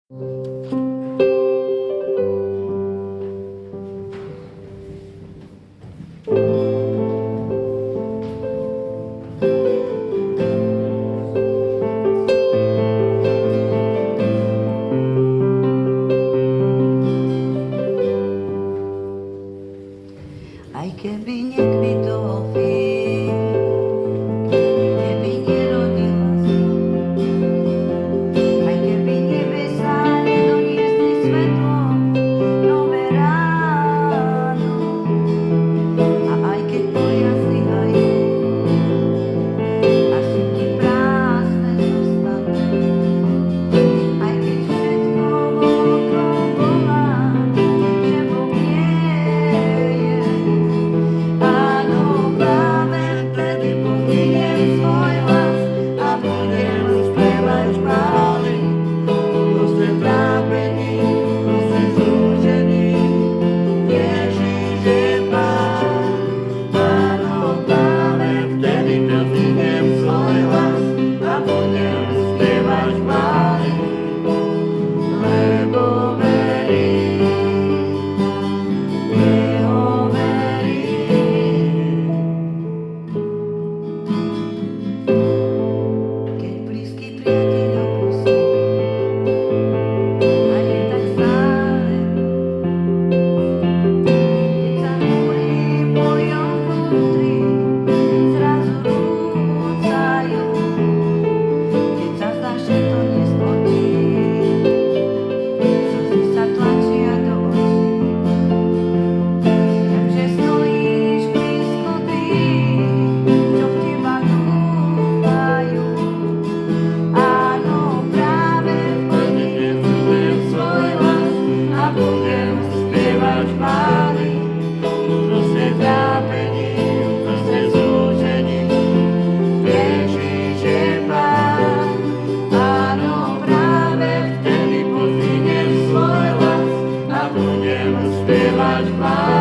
Aj keby nekvitol fík, keby nerodila si, aj keby nebesá nedoniesli svetlo, nové ráno, a aj keď polia zlyhajú a sitky prázdne zostanú, aj keď všetko okolo volá, že Boh nie je. Áno, práve vtedy pozdvihnem svoj hlas a budem spievať chvály. Proste trápení, proste zúžení, Ježiš je Pán. Áno, práve vtedy pozdvihnem svoj hlas a budem spievať chvály, lebo verím, Jeho verím. Keď blízky priateľ opustí a je tak stále, keď sa múry v mojom vnútri zrazu rúcajú, keď sa zdá, že to neskončí, slzy sa tlačia do očí. Viem, že stojíš blízko tých, čo v teba dúfajú. Áno, práve vtedy pozdvihnem svoj hlas a budem spievať chvály. Proste trápením, proste zúžením, Ježiš je Pán. Áno, práve vtedy pozdvihnem svoj hlas a budem spievať chvály.